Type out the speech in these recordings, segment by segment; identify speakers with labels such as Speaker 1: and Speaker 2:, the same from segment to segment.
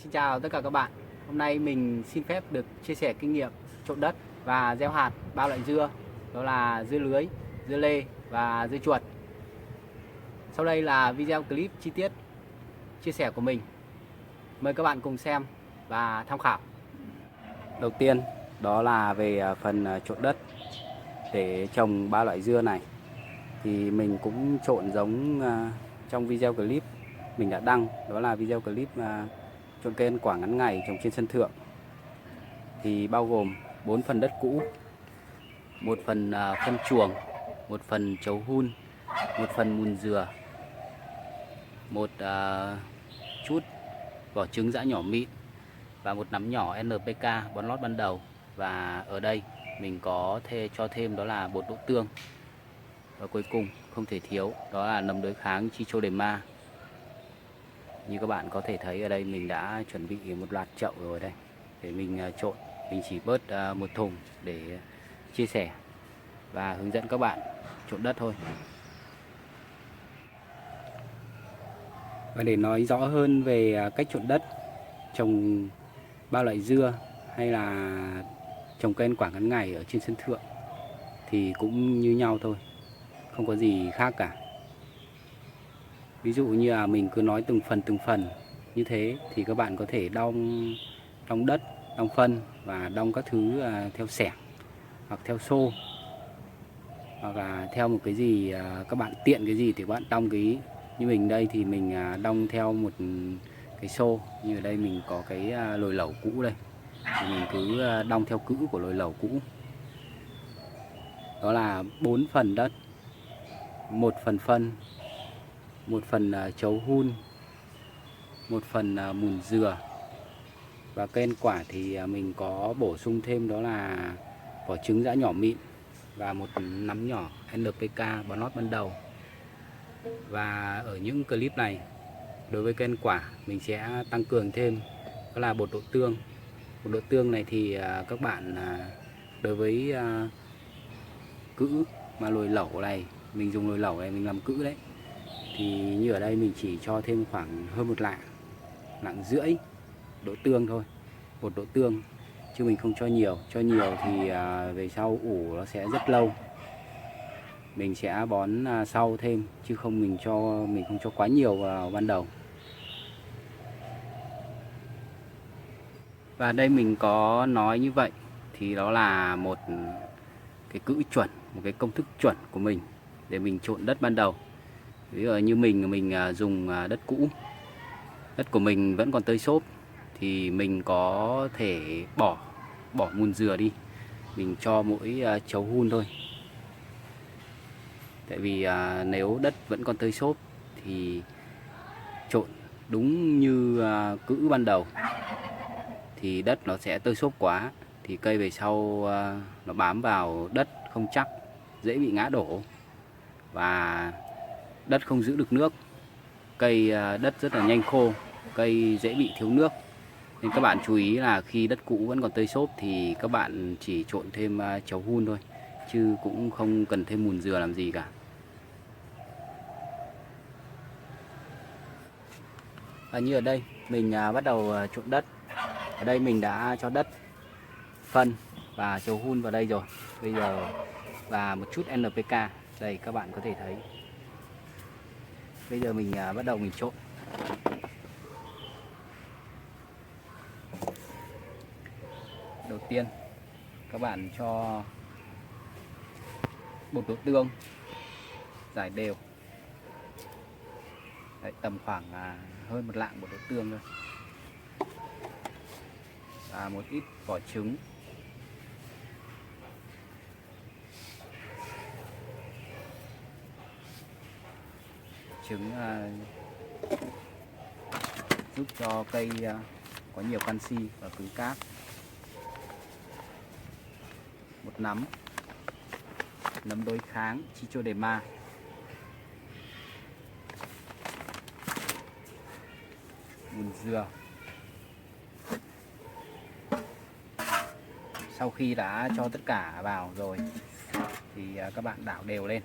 Speaker 1: Xin chào tất cả các bạn. Hôm nay mình xin phép được chia sẻ kinh nghiệm trộn đất và gieo hạt 3 loại dưa. Đó là dưa lưới, dưa lê và dưa chuột. Sau đây là video clip chi tiết chia sẻ của mình. Mời các bạn cùng xem và tham khảo. Đầu tiên đó là về phần trộn đất để trồng 3 loại dưa này. Thì mình cũng trộn giống trong video clip mình đã đăng. Đó là video clip trộn cây ăn quả ngắn ngày trồng trên sân thượng. Thì bao gồm 4 phần đất cũ, một phần phân chuồng, một phần chấu hun, một phần mùn dừa, một chút vỏ trứng giã nhỏ mịn và một nắm nhỏ NPK bón lót ban đầu. Và ở đây mình có cho thêm đó là bột đỗ tương. Và cuối cùng không thể thiếu đó là nấm đối kháng Trichoderma. Như các bạn có thể thấy ở đây mình đã chuẩn bị một loạt chậu rồi đây để mình trộn. Mình chỉ bớt một thùng để chia sẻ và hướng dẫn các bạn trộn đất thôi. Và để nói rõ hơn về cách trộn đất trồng 3 loại dưa hay là trồng cây ăn quả ngắn ngày ở trên sân thượng thì cũng như nhau thôi, không có gì khác cả. Ví dụ như là mình cứ nói từng phần như thế thì các bạn có thể đong đất, đong phân và đong các thứ theo xẻng hoặc theo xô, hoặc là theo một cái gì các bạn tiện cái gì thì các bạn đong cái. Như mình đây thì mình đong theo một cái xô. Như ở đây mình có cái lồi lẩu cũ đây thì mình cứ đong theo cữ của lồi lẩu cũ. Đó là 4 phần đất, một phần phân, một phần chấu hun, một phần mùn dừa. Và cây ăn quả thì mình có bổ sung thêm đó là vỏ trứng giã nhỏ mịn và một nắm nhỏ NPK bón lót ban đầu. Và ở những clip này đối với cây ăn quả mình sẽ tăng cường thêm đó là bột đỗ tương. Bột đỗ tương này thì các bạn đối với cữ mà lồi lẩu này, mình dùng lồi lẩu này mình làm cữ đấy, thì như ở đây mình chỉ cho thêm khoảng hơn một lạng rưỡi đỗ tương thôi, bột đỗ tương, chứ mình không cho nhiều. Cho nhiều thì về sau ủ nó sẽ rất lâu. Mình sẽ bón sau thêm chứ mình không cho quá nhiều vào ban đầu. Và đây mình có nói như vậy thì đó là một cái cữ chuẩn, một cái công thức chuẩn của mình để mình trộn đất ban đầu. Ví dụ như mình dùng đất cũ, đất của mình vẫn còn tơi xốp thì mình có thể bỏ mùn dừa đi, mình cho mỗi chấu hun thôi. Tại vì nếu đất vẫn còn tơi xốp thì trộn đúng như cữ ban đầu thì đất nó sẽ tơi xốp quá, thì cây về sau nó bám vào đất không chắc, dễ bị ngã đổ và đất không giữ được nước. Đất rất là nhanh khô, cây dễ bị thiếu nước. Nên các bạn chú ý là khi đất cũ vẫn còn tơi xốp thì các bạn chỉ trộn thêm chấu hun thôi, chứ cũng không cần thêm mùn dừa làm gì cả. Và như ở đây mình bắt đầu trộn đất. Ở đây mình đã cho đất, phân và chấu hun vào đây rồi. Bây giờ và một chút NPK. Đây các bạn có thể thấy. Bây giờ mình bắt đầu mình trộn. Đầu tiên các bạn cho bột đỗ tương rải đều. Đấy, tầm khoảng hơn một lạng bột đỗ tương thôi. Và một ít vỏ trứng. Trứng giúp cho cây có nhiều canxi và cứng cáp. Một nắm đối kháng Trichoderma. Mùn dừa. Sau khi đã cho tất cả vào rồi thì các bạn đảo đều lên.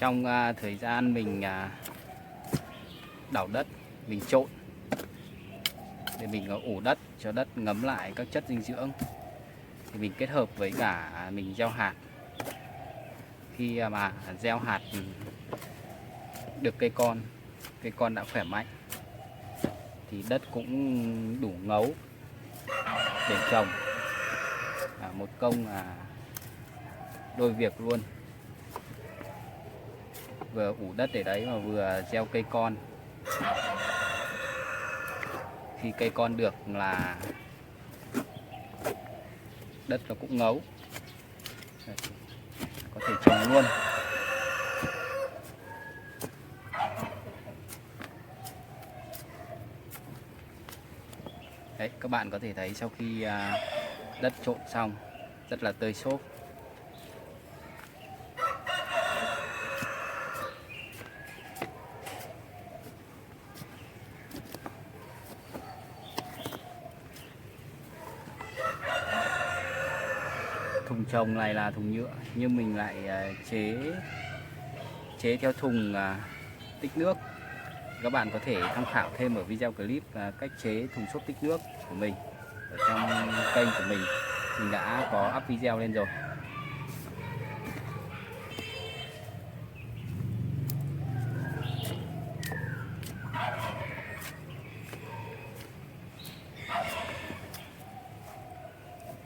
Speaker 1: Trong thời gian mình đảo đất, mình trộn để mình ủ đất cho đất ngấm lại các chất dinh dưỡng, thì mình kết hợp với cả mình gieo hạt. Khi mà gieo hạt được cây con đã khỏe mạnh thì đất cũng đủ ngấu để trồng. Một công đôi việc luôn, vừa ủ đất để đấy mà vừa gieo cây con. Khi cây con được là đất nó cũng ngấu, có thể trồng luôn. Đấy, các bạn có thể thấy sau khi đất trộn xong rất là tơi xốp. Thùng trồng này là thùng nhựa, nhưng mình lại chế theo thùng tích nước. Các bạn có thể tham khảo thêm ở video clip cách chế thùng xốp tích nước của mình ở trong kênh của mình đã có up video lên rồi.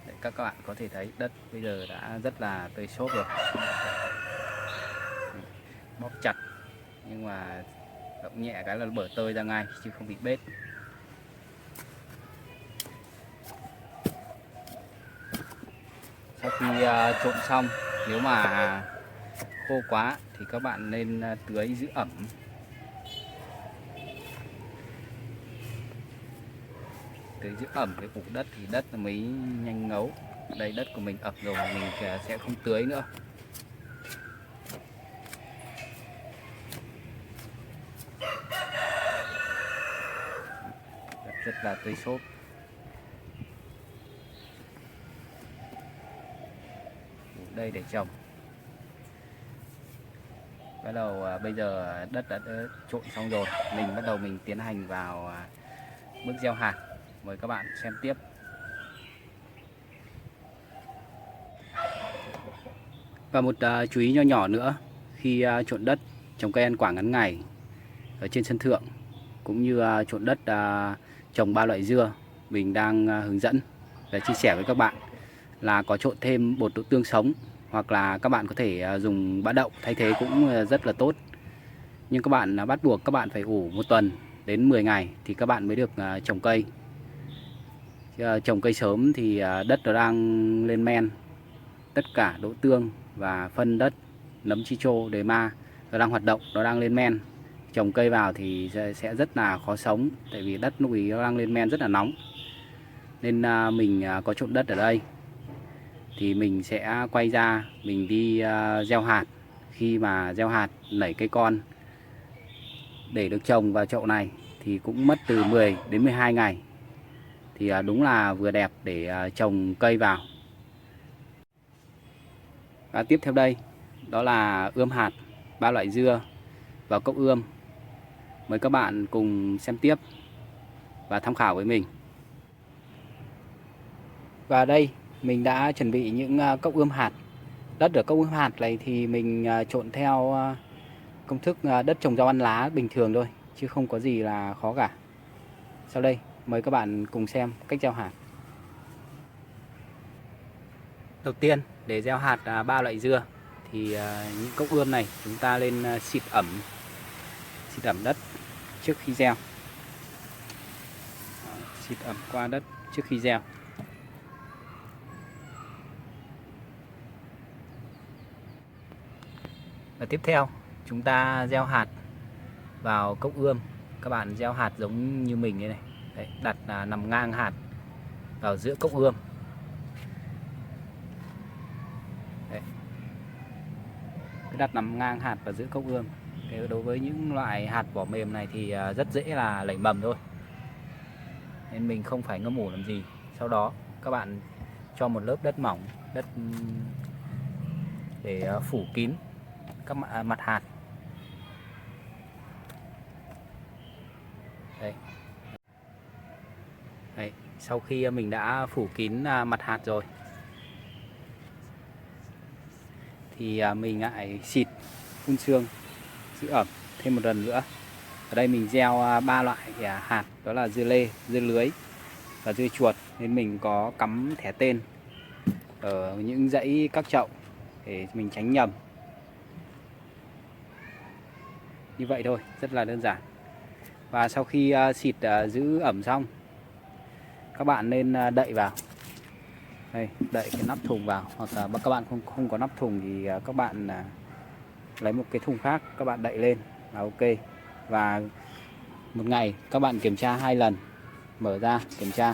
Speaker 1: Đấy, các bạn có thể thấy đất bây giờ đã rất là tơi xốp rồi. Bóp chặt nhưng mà động nhẹ cái là bở tơi ra ngay chứ không bị bết. Sau khi trộn xong, nếu mà khô quá thì các bạn nên tưới giữ ẩm. Tưới giữ ẩm để ủ đất thì đất mới nhanh ngấu. Đây đất của mình ẩm rồi, mình sẽ không tưới nữa. Đất rất là tơi xốp. Đây để trồng. Bắt đầu bây giờ đất đã trộn xong rồi, mình bắt đầu tiến hành vào bước gieo hạt. Mời các bạn xem tiếp. Và một chú ý nho nhỏ nữa, khi trộn đất trồng cây ăn quả ngắn ngày ở trên sân thượng, cũng như trộn đất trồng 3 loại dưa, mình đang hướng dẫn và chia sẻ với các bạn là có trộn thêm bột đỗ tương sống, hoặc là các bạn có thể dùng bã đậu thay thế cũng rất là tốt. Nhưng các bạn bắt buộc các bạn phải ủ 1 tuần đến 10 ngày thì các bạn mới được trồng cây. Trồng cây sớm thì đất nó đang lên men, tất cả đỗ tương và phân đất, nấm chi chô, đề ma nó đang hoạt động, nó đang lên men. Trồng cây vào thì sẽ rất là khó sống, tại vì đất lúc ý nó đang lên men rất là nóng. Nên mình có trộn đất ở đây thì mình sẽ quay ra mình đi gieo hạt. Khi mà gieo hạt nảy cây con để được trồng vào chậu này thì cũng mất từ 10 đến 12 ngày, thì đúng là vừa đẹp để trồng cây vào. Và tiếp theo đây đó là ươm hạt 3 loại dưa vào cốc ươm. Mời các bạn cùng xem tiếp và tham khảo với mình. Và đây mình đã chuẩn bị những cốc ươm hạt. Đất ở cốc ươm hạt này thì mình trộn theo công thức đất trồng rau ăn lá bình thường thôi, chứ không có gì là khó cả. Sau đây mời các bạn cùng xem cách gieo hạt. Đầu tiên để gieo hạt 3 loại dưa thì những cốc ươm này chúng ta lên xịt ẩm đất trước khi gieo. Xịt ẩm qua đất trước khi gieo. Và tiếp theo chúng ta gieo hạt vào cốc ươm. Các bạn gieo hạt giống như mình đây này. Đấy, đặt nằm ngang hạt vào giữa cốc ươm. Đấy. Cứ đặt nằm ngang hạt vào giữa cốc ươm. Thế đối với những loại hạt vỏ mềm này thì rất dễ là nảy mầm thôi, nên mình không phải ngâm ủ làm gì. Sau đó các bạn cho một lớp đất mỏng, đất để phủ kín các mặt hạt Đây. Đây, sau khi mình đã phủ kín mặt hạt rồi thì mình lại xịt phun sương giữ ẩm thêm một lần nữa. Ở đây mình gieo 3 loại hạt, đó là dưa lê, dưa lưới và dưa chuột, nên mình có cắm thẻ tên ở những dãy các chậu để mình tránh nhầm. Như vậy thôi, rất là đơn giản. Và sau khi xịt giữ ẩm xong, các bạn nên đậy vào. Đây, đậy cái nắp thùng vào, hoặc là các bạn không có nắp thùng thì các bạn lấy một cái thùng khác, các bạn đậy lên là ok. Và một ngày các bạn kiểm tra 2 lần, mở ra kiểm tra.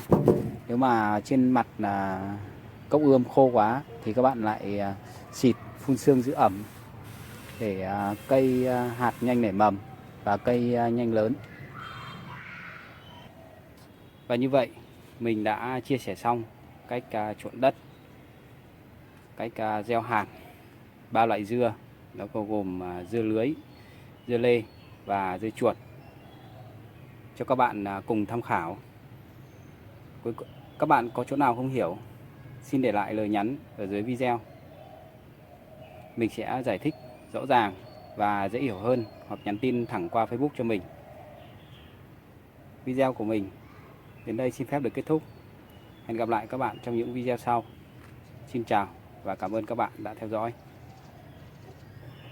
Speaker 1: Nếu mà trên mặt là cốc ươm khô quá thì các bạn lại xịt phun sương giữ ẩm để cây hạt nhanh nảy mầm và cây nhanh lớn. Và như vậy mình đã chia sẻ xong cách trộn đất, cách gieo hạt 3 loại dưa, nó bao gồm dưa lưới, dưa lê và dưa chuột, cho các bạn cùng tham khảo. Các bạn có chỗ nào không hiểu, xin để lại lời nhắn ở dưới video. Mình sẽ giải thích rõ ràng và dễ hiểu hơn, hoặc nhắn tin thẳng qua Facebook cho mình. Video của mình đến đây xin phép được kết thúc. Hẹn gặp lại các bạn trong những video sau. Xin chào và cảm ơn các bạn đã theo dõi.